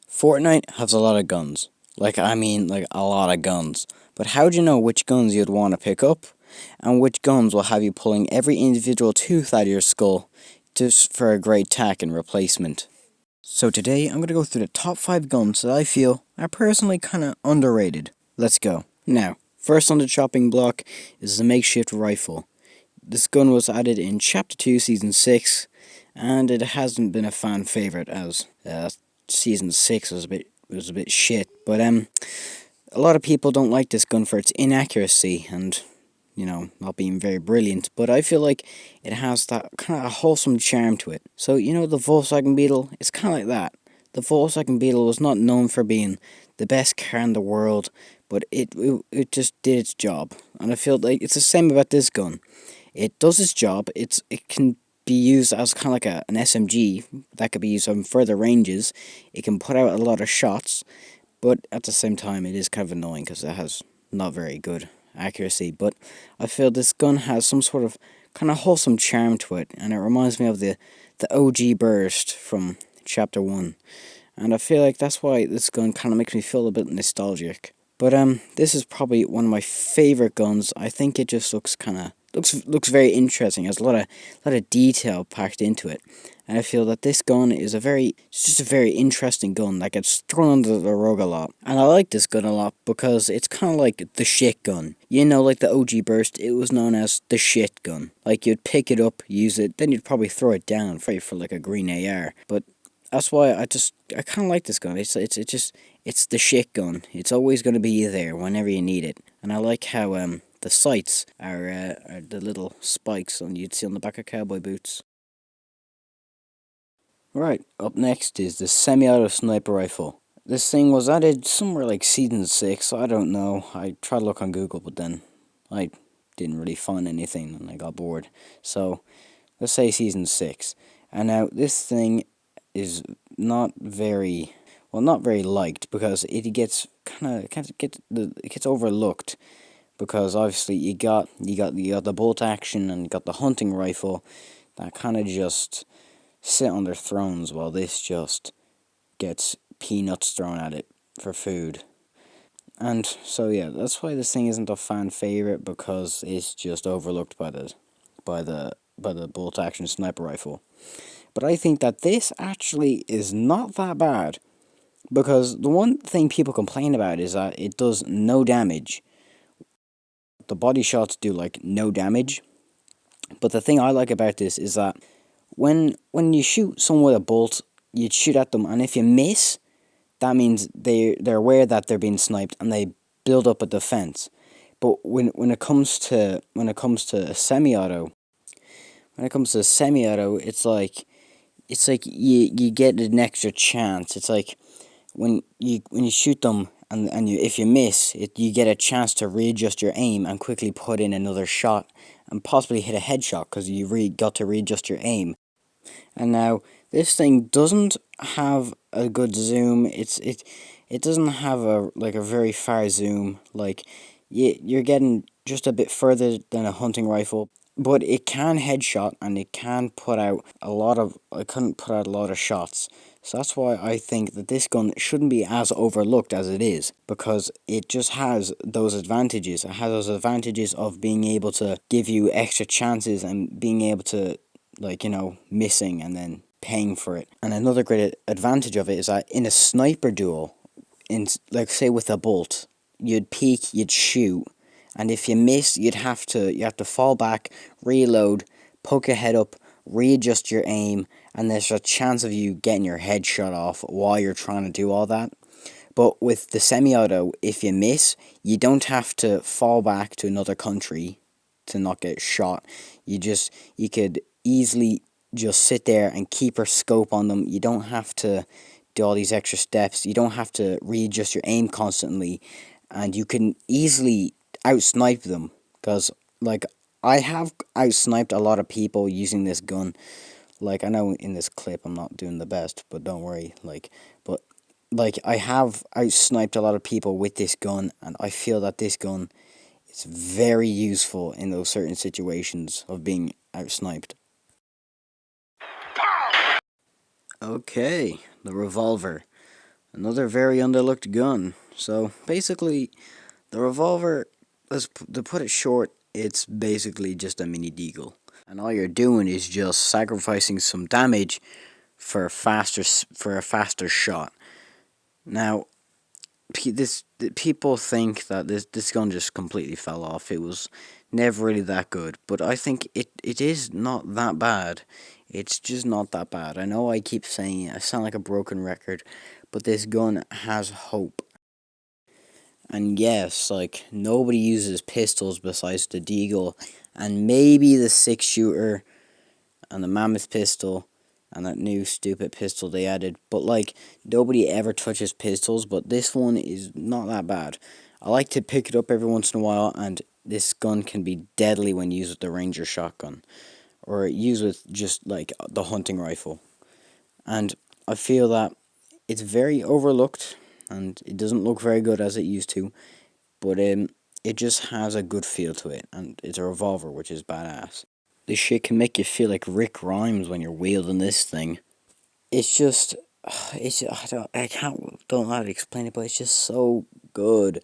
Fortnite has a lot of guns. Like a lot of guns. But how do you know which guns you'd want to pick up? And which guns will have you pulling every individual tooth out of your skull just for a great tack and replacement? So today I'm going to go through the top 5 guns that I feel are personally kinda underrated. Let's go. Now, first on the chopping block is the makeshift rifle. This gun was added in Chapter 2, Season 6, and it hasn't been a fan favourite as Season 6 was a bit shit. But a lot of people don't like this gun for its inaccuracy and, not being very brilliant. But I feel like it has that kind of wholesome charm to it. So, the Volkswagen Beetle, it's kind of like that. The Volkswagen Beetle was not known for being the best car in the world, but it just did its job. And I feel like it's the same about this gun. It does its job. It can be used as kind of like an SMG that could be used on further ranges. It can put out a lot of shots, but at the same time, it is kind of annoying because it has not very good accuracy. But I feel this gun has some sort of kind of wholesome charm to it, and it reminds me of the OG burst from Chapter 1. And I feel like that's why this gun kind of makes me feel a bit nostalgic. But this is probably one of my favorite guns. I think it just looks very interesting. It has a lot of detail packed into it, and I feel that this gun is it's just a very interesting gun that gets thrown under the rug a lot. And I like this gun a lot because it's kind of like the shit gun. Like the OG burst, it was known as the shit gun. Like you'd pick it up, use it, then you'd probably throw it down for like a green AR. But that's why I kind of like this gun. It's the shit gun. It's always going to be there whenever you need it. And I like how the sights are the little spikes you'd see on the back of cowboy boots. Right, up next is the semi-auto sniper rifle. This thing was added somewhere like Season 6, I don't know. I tried to look on Google, but then I didn't really find anything and I got bored. So, let's say Season 6. And now, this thing is not very liked because it gets overlooked because obviously you got the bolt action and you got the hunting rifle that kind of just sit on their thrones while this just gets peanuts thrown at it for food. And so yeah, that's why this thing isn't a fan favorite because it's just overlooked by the bolt action sniper rifle. But I think that this actually is not that bad because the one thing people complain about is that it does no damage. The body shots do like no damage. But the thing I like about this is that when you shoot someone with a bolt, you shoot at them, and if you miss, that means they're aware that they're being sniped and they build up a defense. But when it comes to a semi-auto, it's like you get an extra chance. It's like when you shoot them and if you miss, you get a chance to readjust your aim and quickly put in another shot and possibly hit a headshot because you got to readjust your aim. And now this thing doesn't have a good zoom. It doesn't have a very far zoom. Like you're getting just a bit further than a hunting rifle, but it can headshot and it can put out a lot of. It couldn't put out a lot of shots. So that's why I think that this gun shouldn't be as overlooked as it is because it just has those advantages. It has those advantages of being able to give you extra chances and being able to missing and then paying for it. And another great advantage of it is that in a sniper duel, like say with a bolt, you'd peek, you'd shoot, and if you miss, you have to fall back, reload, poke your head up, readjust your aim, and there's a chance of you getting your head shot off while you're trying to do all that. But with the semi-auto, if you miss, you don't have to fall back to another country to not get shot. You could easily just sit there and keep your scope on them. You don't have to do all these extra steps. You don't have to readjust your aim constantly, and you can easily outsnipe them. Because I have outsniped a lot of people using this gun. Like I know in this clip I'm not doing the best, but don't worry. But I have outsniped a lot of people with this gun, and I feel that this gun is very useful in those certain situations of being outsniped. Okay, the revolver. Another very underlooked gun. So basically, the revolver, to put it short, it's basically just a mini deagle. And all you're doing is just sacrificing some damage for a faster shot. Now, people think that this gun just completely fell off. It was never really that good, but I think it is not that bad. It's just not that bad. I know I keep saying it. I sound like a broken record, but this gun has hope. And yes, like nobody uses pistols besides the Deagle and maybe the 6 shooter and the Mammoth pistol and that new stupid pistol they added. But like nobody ever touches pistols, but this one is not that bad. I like to pick it up every once in a while, and this gun can be deadly when used with the Ranger shotgun or used with just like the hunting rifle. And I feel that it's very overlooked and it doesn't look very good as it used to, but it just has a good feel to it, and it's a revolver, which is badass. This shit can make you feel like Rick Grimes when you're wielding this thing. It's just, don't know how to explain it, but it's just so good.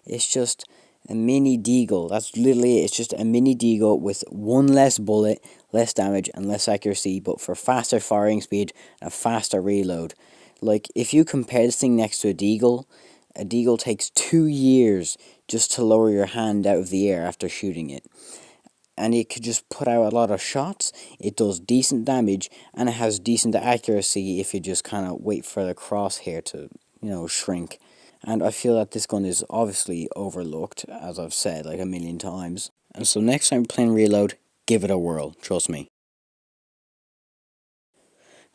It's just a mini deagle. That's literally it. It's just a mini deagle with one less bullet, less damage, and less accuracy, but for faster firing speed and a faster reload. Like, if you compare this thing next to a deagle takes 2 years just to lower your hand out of the air after shooting it. And it could just put out a lot of shots. It does decent damage, and it has decent accuracy if you just kind of wait for the crosshair to, shrink. And I feel that this gun is obviously overlooked, as I've said like a million times. And so next time playing Reload, give it a whirl. Trust me.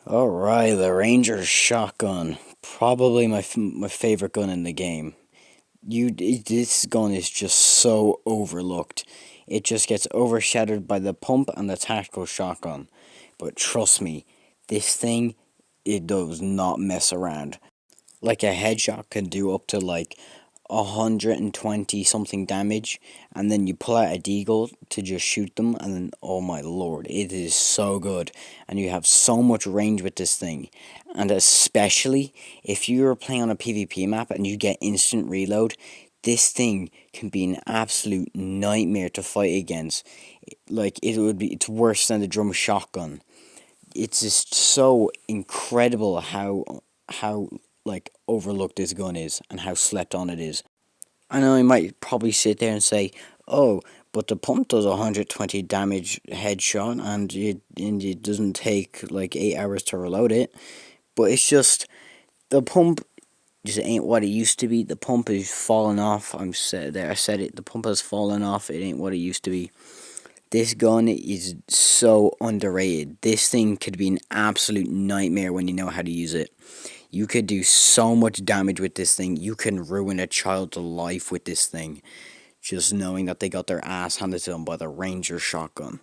Alright, the Ranger shotgun. Probably my favorite gun in the game. This gun is just so overlooked. It just gets overshadowed by the pump and the tactical shotgun. But trust me, this thing, it does not mess around. Like a headshot can do up to like 120 something damage, and then you pull out a deagle to just shoot them, and then oh my lord, it is so good. And you have so much range with this thing. And especially if you're playing on a PvP map and you get instant reload, this thing can be an absolute nightmare to fight against. Like it's worse than the drum shotgun. It's just so incredible how like overlooked this gun is and how slept on it is. I know you might probably sit there and say, "Oh, but the pump does 120 damage headshot, and it doesn't take like 8 hours to reload it." But it's just the pump just ain't what it used to be. The pump is falling off. I'm said there. I said it. The pump has fallen off. It ain't what it used to be. This gun is so underrated. This thing could be an absolute nightmare when you know how to use it. You could do so much damage with this thing. You can ruin a child's life with this thing. Just knowing that they got their ass handed to them by the Ranger shotgun.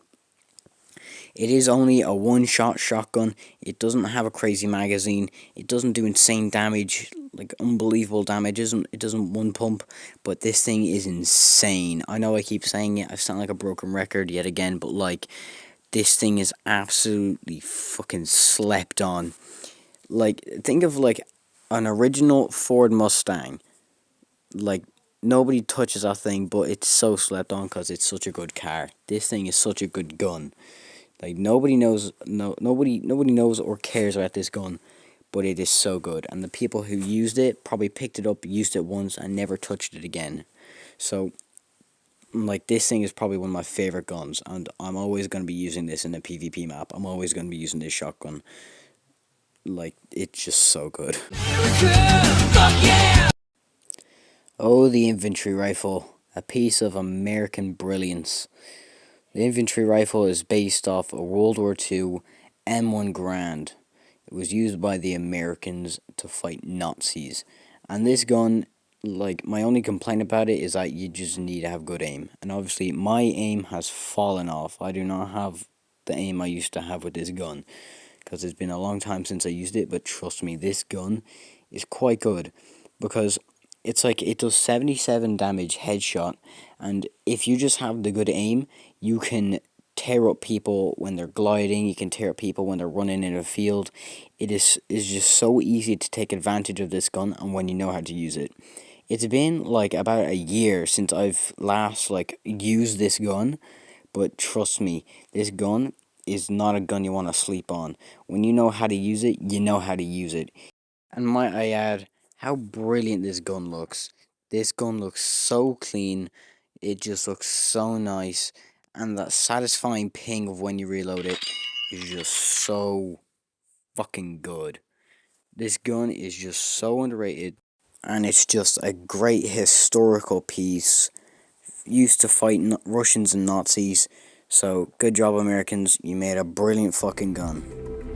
It is only a one-shot shotgun. It doesn't have a crazy magazine. It doesn't do insane damage, like unbelievable damage. It doesn't one pump, but this thing is insane. I know I keep saying it. I sound like a broken record yet again, but like this thing is absolutely fucking slept on. Like think of like an original Ford Mustang. Like nobody touches that thing, but it's so slept on because it's such a good car. This thing is such a good gun. Like nobody knows or cares about this gun, but it is so good. And the people who used it probably picked it up, used it once, and never touched it again. So like this thing is probably one of my favorite guns, and I'm always gonna be using this in a PvP map. I'm always gonna be using this shotgun. Like it's just so good. Oh, the infantry rifle, a piece of American brilliance. The infantry rifle is based off a World War II M1 Garand. It was used by the Americans to fight Nazis. And this gun, like, my only complaint about it is that you just need to have good aim. And obviously, my aim has fallen off. I do not have the aim I used to have with this gun, because it's been a long time since I used it, but trust me, this gun is quite good, because it's like it does 77 damage headshot, and if you just have the good aim, you can tear up people when they're gliding. You can tear up people when they're running in a field. It is just so easy to take advantage of this gun, and when you know how to use it. It's been like about a year since I've last like used this gun, but trust me, this gun is not a gun you want to sleep on. When you know how to use it, you know how to use it. And might I add, how brilliant this gun looks. This gun looks so clean. It just looks so nice. And that satisfying ping of when you reload it is just so fucking good. This gun is just so underrated. And it's just a great historical piece. Used to fight Russians and Nazis. So, good job, Americans. You made a brilliant fucking gun.